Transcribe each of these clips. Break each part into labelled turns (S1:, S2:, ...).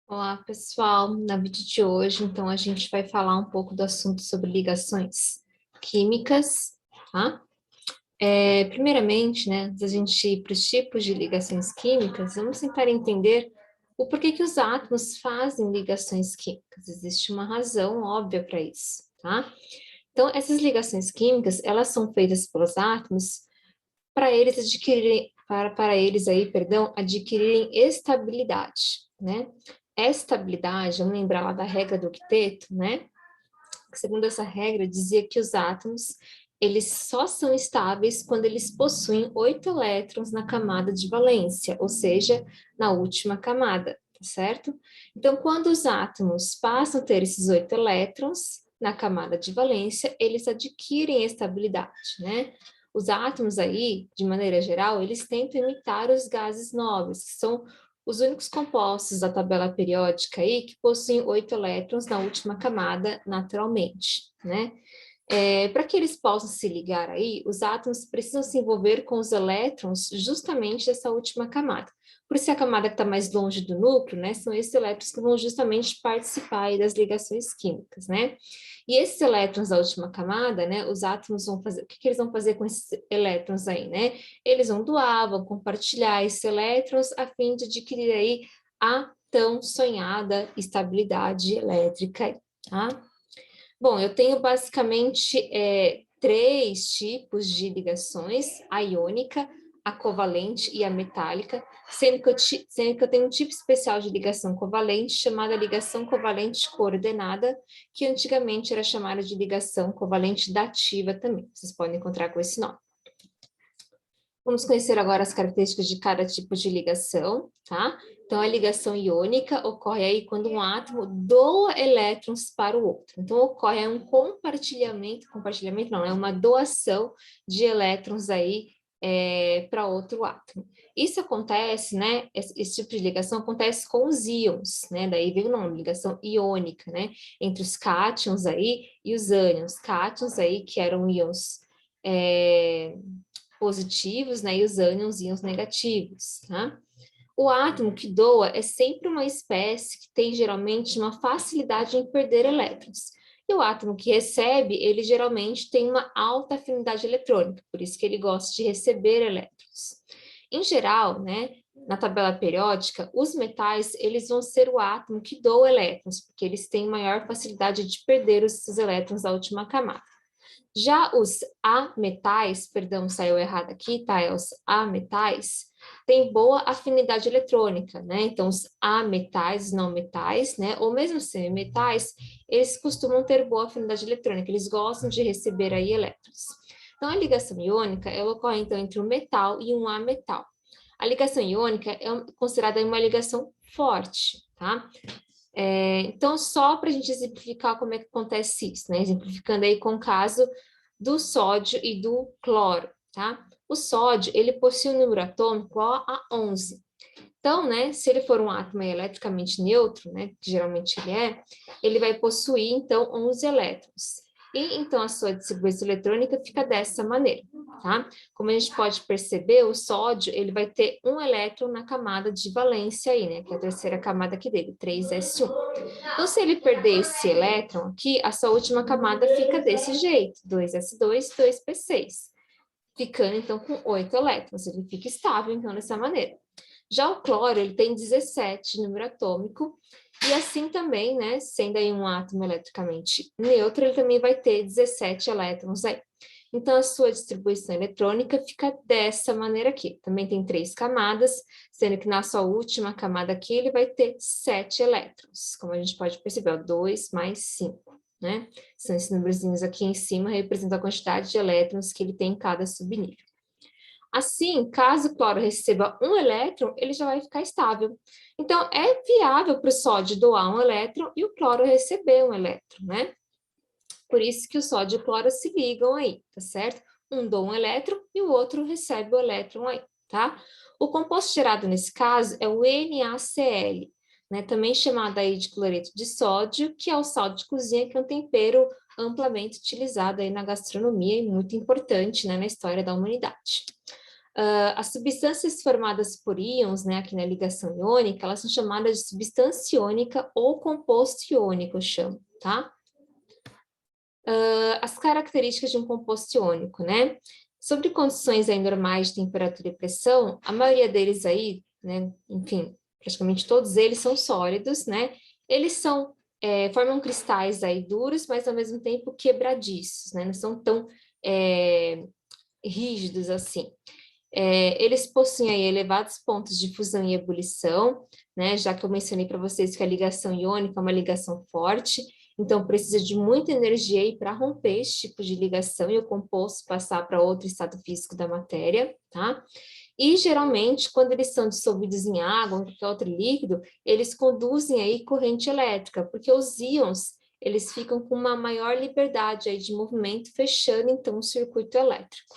S1: Olá, pessoal. No vídeo de hoje, então, a gente vai falar um pouco do assunto sobre ligações químicas, tá? Primeiramente, né, antes da gente ir para os tipos de ligações químicas, vamos tentar entender o porquê que os átomos fazem ligações químicas. Existe uma razão óbvia para isso, tá? Então, essas ligações químicas, elas são feitas pelos átomos para eles adquirirem, para eles aí, perdão, adquirirem estabilidade, né? Estabilidade, vamos lembrar lá da regra do octeto, né? Segundo essa regra, dizia que os átomos, eles só são estáveis quando eles possuem 8 elétrons na camada de valência, ou seja, na última camada, tá certo? Então, quando os átomos passam a ter esses 8 elétrons na camada de valência, eles adquirem estabilidade, né? Os átomos aí, de maneira geral, eles tentam imitar os gases nobres, que são os únicos compostos da tabela periódica aí que possuem 8 elétrons na última camada naturalmente, né? Para que eles possam se ligar aí, os átomos precisam se envolver com os elétrons justamente dessa última camada. Por isso a camada que está mais longe do núcleo, né, são esses elétrons que vão justamente participar aí das ligações químicas, né? E esses elétrons da última camada, né, os átomos vão fazer, o que eles vão fazer com esses elétrons aí, né? Eles vão doar, vão compartilhar esses elétrons a fim de adquirir aí a tão sonhada estabilidade elétrica, tá? Bom, eu tenho basicamente três tipos de ligações: a iônica, a covalente e a metálica, sendo que eu tenho um tipo especial de ligação covalente, chamada ligação covalente coordenada, que antigamente era chamada de ligação covalente dativa também. Vocês podem encontrar com esse nome. Vamos conhecer agora as características de cada tipo de ligação, tá? Então, a ligação iônica ocorre aí quando um átomo doa elétrons para o outro. Então, ocorre aí um compartilhamento não, é uma doação de elétrons aí para outro átomo. Isso acontece, né? Esse tipo de ligação acontece com os íons, né? Daí vem o nome, ligação iônica, né? Entre os cátions aí e os ânions. Cátions aí que eram íons positivos, né, e os ânions íons negativos, tá? O átomo que doa é sempre uma espécie que tem geralmente uma facilidade em perder elétrons. E o átomo que recebe, ele geralmente tem uma alta afinidade eletrônica, por isso que ele gosta de receber elétrons. Em geral, né, na tabela periódica, os metais, eles vão ser o átomo que doa elétrons, porque eles têm maior facilidade de perder esses elétrons da última camada. Já os ametais, perdão, saiu errado aqui, tá? É os ametais, têm boa afinidade eletrônica, né? Então, os ametais, não metais, né? Ou mesmo semimetais, eles costumam ter boa afinidade eletrônica, eles gostam de receber aí elétrons. Então, a ligação iônica, ela ocorre, então, entre um metal e um ametal. A ligação iônica é considerada uma ligação forte, tá? Então, só para a gente exemplificar como é que acontece isso, né? Exemplificando aí com o caso do sódio e do cloro, tá? O sódio, ele possui um número atômico igual a 11. Então, né, se ele for um átomo eletricamente neutro, né, que geralmente ele vai possuir, então, 11 elétrons. E, então, a sua distribuição eletrônica fica dessa maneira, tá? Como a gente pode perceber, o sódio, ele vai ter um elétron na camada de valência aí, né, que é a terceira camada aqui dele, 3s1. Então, se ele perder esse elétron aqui, a sua última camada fica desse jeito, 2s2, 2p6, ficando, então, com 8 elétrons. Ele fica estável, então, dessa maneira. Já o cloro, ele tem 17 número atômico, e assim também, né, sendo aí um átomo eletricamente neutro, ele também vai ter 17 elétrons aí. Então, a sua distribuição eletrônica fica dessa maneira aqui. Também tem 3 camadas, sendo que na sua última camada aqui, ele vai ter 7 elétrons. Como a gente pode perceber, 2 mais 5, né? São esses númerozinhos aqui em cima, representam a quantidade de elétrons que ele tem em cada subnível. Assim, caso o cloro receba um elétron, ele já vai ficar estável. Então, é viável para o sódio doar um elétron e o cloro receber um elétron, né? Por isso que o sódio e o cloro se ligam aí, tá certo? Um doa um elétron e o outro recebe o elétron aí, tá? O composto gerado nesse caso é o NaCl, né? Também chamado aí de cloreto de sódio, que é o sal de cozinha, que é um tempero amplamente utilizado aí na gastronomia e muito importante, né, na história da humanidade. As substâncias formadas por íons, né, aqui na ligação iônica, elas são chamadas de substância iônica ou composto iônico, eu chamo, tá? As características de um composto iônico, né? Sobre condições aí normais de temperatura e pressão, a maioria deles aí, né, enfim, praticamente todos eles são sólidos, né? Eles são, formam cristais aí duros, mas ao mesmo tempo quebradiços, né? Não são tão rígidos assim. Eles possuem aí elevados pontos de fusão e ebulição, né? Já que eu mencionei para vocês que a ligação iônica é uma ligação forte, então precisa de muita energia aí para romper esse tipo de ligação e o composto passar para outro estado físico da matéria, tá? E geralmente, quando eles são dissolvidos em água ou em qualquer outro líquido, eles conduzem aí corrente elétrica, porque os íons, eles ficam com uma maior liberdade aí de movimento, fechando então o circuito elétrico.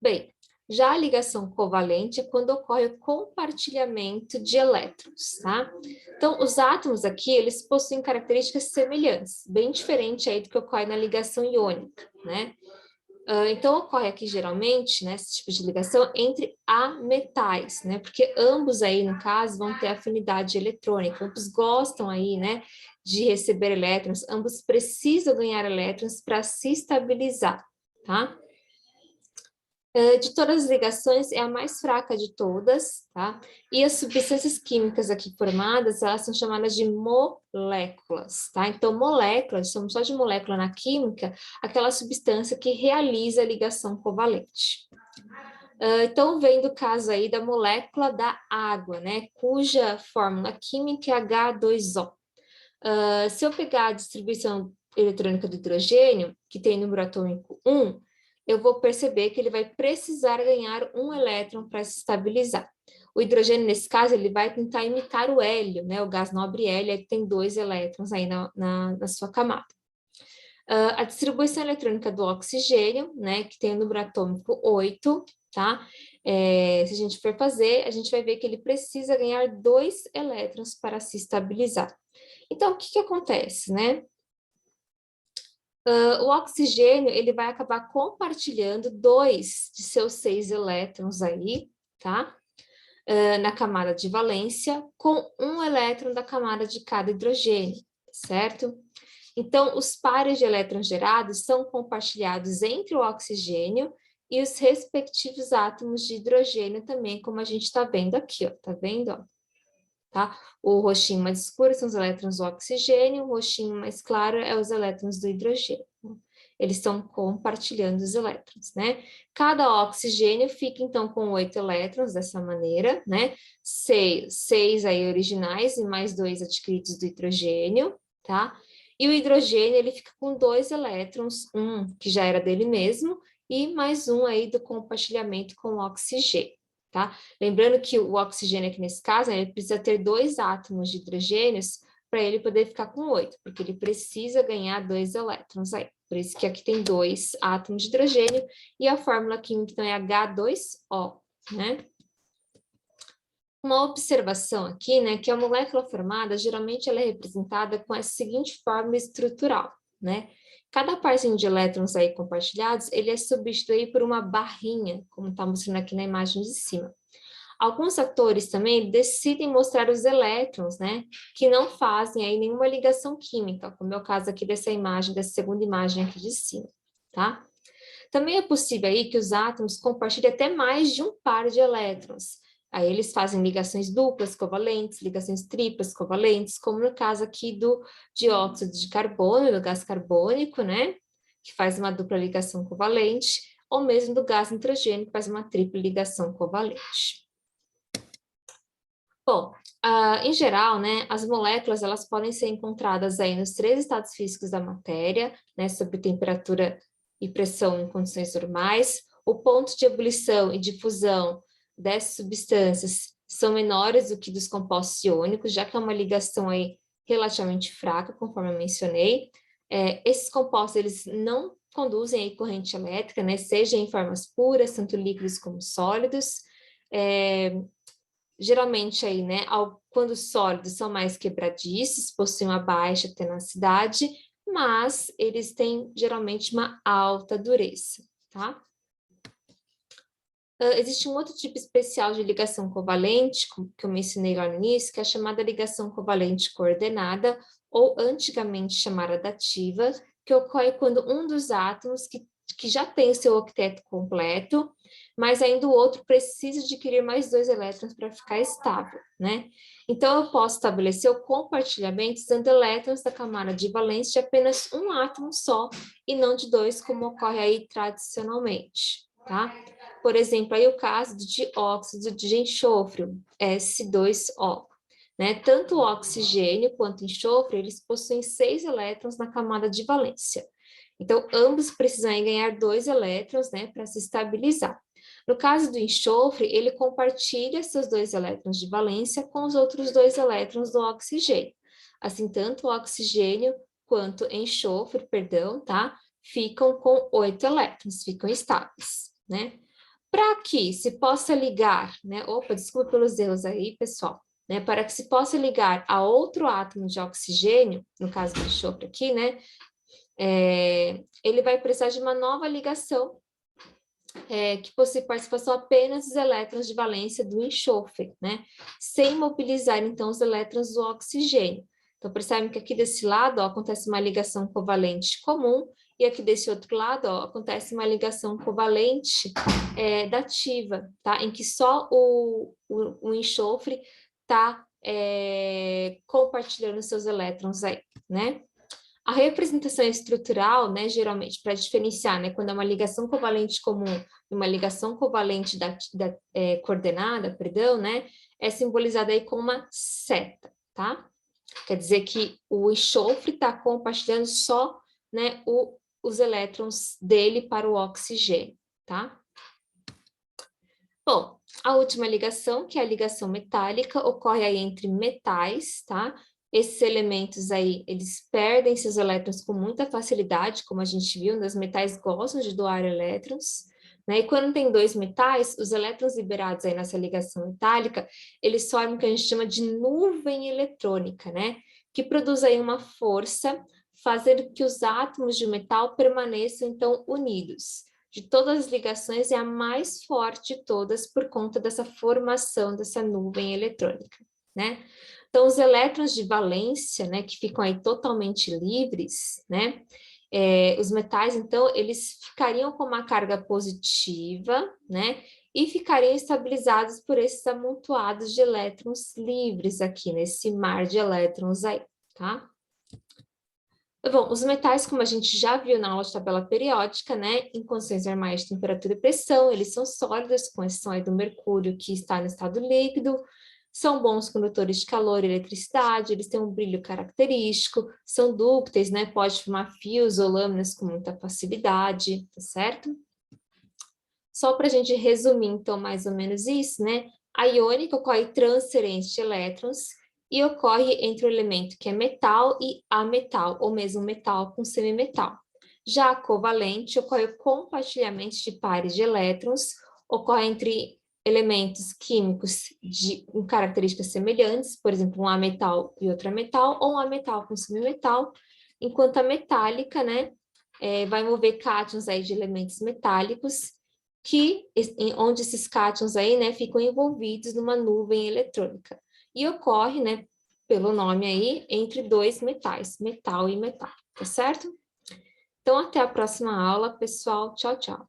S1: Bem, já a ligação covalente é quando ocorre o compartilhamento de elétrons, tá? Então, os átomos aqui, eles possuem características semelhantes, bem diferente aí do que ocorre na ligação iônica, né? Então, ocorre aqui geralmente, né, esse tipo de ligação entre ametais, né? Porque ambos aí, no caso, vão ter afinidade eletrônica, ambos gostam aí, né, de receber elétrons, ambos precisam ganhar elétrons para se estabilizar, tá? De todas as ligações, é a mais fraca de todas, tá? E as substâncias químicas aqui formadas, elas são chamadas de moléculas, tá? Então, moléculas, somos só de molécula na química, aquela substância que realiza a ligação covalente. Então, vem do caso aí da molécula da água, né? Cuja fórmula química é H2O. Se eu pegar a distribuição eletrônica do hidrogênio, que tem número atômico 1, eu vou perceber que ele vai precisar ganhar um elétron para se estabilizar. O hidrogênio, nesse caso, ele vai tentar imitar o hélio, né? O gás nobre hélio, que tem 2 elétrons aí na sua camada. A distribuição eletrônica do oxigênio, né? Que tem o número atômico 8, tá? Se a gente for fazer, a gente vai ver que ele precisa ganhar 2 elétrons para se estabilizar. Então, o que acontece, né? O oxigênio, ele vai acabar compartilhando 2 de seus 6 elétrons aí, tá? Na camada de valência, com 1 elétron da camada de cada hidrogênio, certo? Então, os pares de elétrons gerados são compartilhados entre o oxigênio e os respectivos átomos de hidrogênio também, como a gente está vendo aqui, ó, tá vendo, ó? Tá? O roxinho mais escuro são os elétrons do oxigênio, o roxinho mais claro é os elétrons do hidrogênio. Eles estão compartilhando os elétrons, né? Cada oxigênio fica, então, com 8 elétrons dessa maneira, né? 6 aí originais e mais 2 adquiridos do hidrogênio, tá? E o hidrogênio, ele fica com 2 elétrons, um que já era dele mesmo, e mais um aí do compartilhamento com o oxigênio. Tá? Lembrando que o oxigênio aqui nesse caso, né, ele precisa ter 2 átomos de hidrogênios para ele poder ficar com 8, porque ele precisa ganhar 2 elétrons aí. Por isso que aqui tem 2 átomos de hidrogênio e a fórmula química então é H2O, né? Uma observação aqui, né, que a molécula formada, geralmente ela é representada com essa seguinte forma estrutural, né? Cada parzinho de elétrons aí compartilhados, ele é substituído por uma barrinha, como está mostrando aqui na imagem de cima. Alguns atores também decidem mostrar os elétrons, né, que não fazem aí nenhuma ligação química, como é o caso aqui dessa imagem, dessa segunda imagem aqui de cima, tá? Também é possível aí que os átomos compartilhem até mais de um par de elétrons. Aí eles fazem ligações duplas covalentes, ligações triplas covalentes, como no caso aqui do dióxido de carbono, do gás carbônico, né? Que faz uma dupla ligação covalente, ou mesmo do gás nitrogênio, que faz uma tripla ligação covalente. Bom, em geral, né, as moléculas elas podem ser encontradas aí nos 3 estados físicos da matéria, né, sob temperatura e pressão em condições normais. O ponto de ebulição e de fusão dessas substâncias são menores do que dos compostos iônicos, já que é uma ligação aí relativamente fraca, conforme eu mencionei. Esses compostos, eles não conduzem aí corrente elétrica, né, seja em formas puras, tanto líquidos como sólidos. Geralmente aí, né, quando sólidos são mais quebradiços, possuem uma baixa tenacidade, mas eles têm geralmente uma alta dureza, tá? Existe um outro tipo especial de ligação covalente, que eu mencionei lá no início, que é a chamada ligação covalente coordenada, ou antigamente chamada dativa, que ocorre quando um dos átomos que já tem o seu octeto completo, mas ainda o outro precisa adquirir mais 2 elétrons para ficar estável, né? Então, eu posso estabelecer o compartilhamento usando elétrons da camada de valência de apenas um átomo só, e não de 2, como ocorre aí tradicionalmente, tá? Por exemplo, aí o caso de dióxido de enxofre, S2O. Né? Tanto o oxigênio quanto o enxofre, eles possuem 6 elétrons na camada de valência. Então, ambos precisam ganhar 2 elétrons, né, para se estabilizar. No caso do enxofre, ele compartilha seus 2 elétrons de valência com os outros 2 elétrons do oxigênio. Assim, tanto o oxigênio quanto o enxofre, perdão, tá? Ficam com 8 elétrons, ficam estáveis, né? Para que se possa ligar, né? Opa, desculpa pelos erros aí, pessoal. Né, para que se possa ligar a outro átomo de oxigênio, no caso do enxofre aqui, né? Ele vai precisar de uma nova ligação que possui participação apenas dos elétrons de valência do enxofre, né? Sem mobilizar, então, os elétrons do oxigênio. Então, percebem que aqui desse lado, ó, acontece uma ligação covalente comum, e aqui desse outro lado, ó, acontece uma ligação covalente dativa, tá? Em que só o enxofre está compartilhando seus elétrons aí, né? A representação estrutural, né, geralmente, para diferenciar, né, quando é uma ligação covalente comum e uma ligação covalente coordenada, perdão, né, é simbolizada aí com uma seta, tá? Quer dizer que o enxofre está compartilhando só, né, os elétrons dele para o oxigênio, tá? Bom, a última ligação, que é a ligação metálica, ocorre aí entre metais, tá? Esses elementos aí, eles perdem seus elétrons com muita facilidade, como a gente viu, né? Os metais gostam de doar elétrons, né? E quando tem 2 metais, os elétrons liberados aí nessa ligação metálica, eles formam o que a gente chama de nuvem eletrônica, né? Que produz aí uma força, fazendo que os átomos de metal permaneçam, então, unidos. De todas as ligações, é a mais forte de todas por conta dessa formação dessa nuvem eletrônica, né? Então, os elétrons de valência, né, que ficam aí totalmente livres, né, os metais, então, eles ficariam com uma carga positiva, né, e ficariam estabilizados por esses amontoados de elétrons livres aqui, nesse mar de elétrons aí, tá? Bom, os metais, como a gente já viu na aula de tabela periódica, né, em condições normais de temperatura e pressão, eles são sólidos, com exceção aí do mercúrio, que está no estado líquido, são bons condutores de calor e eletricidade, eles têm um brilho característico, são dúcteis, né, pode formar fios ou lâminas com muita facilidade, tá certo? Só para a gente resumir, então, mais ou menos isso, né, a iônica ocorre transferência de elétrons, e ocorre entre o elemento que é metal e ametal, ou mesmo metal com semimetal. Já a covalente ocorre o compartilhamento de pares de elétrons, ocorre entre elementos químicos com características semelhantes, por exemplo, um ametal e outro ametal, ou um ametal com semimetal, enquanto a metálica, né, vai envolver cátions aí de elementos metálicos, onde esses cátions aí, né, ficam envolvidos numa nuvem eletrônica. E ocorre, né, pelo nome aí, entre 2 metais, metal e metal, tá certo? Então, até a próxima aula, pessoal. Tchau, tchau.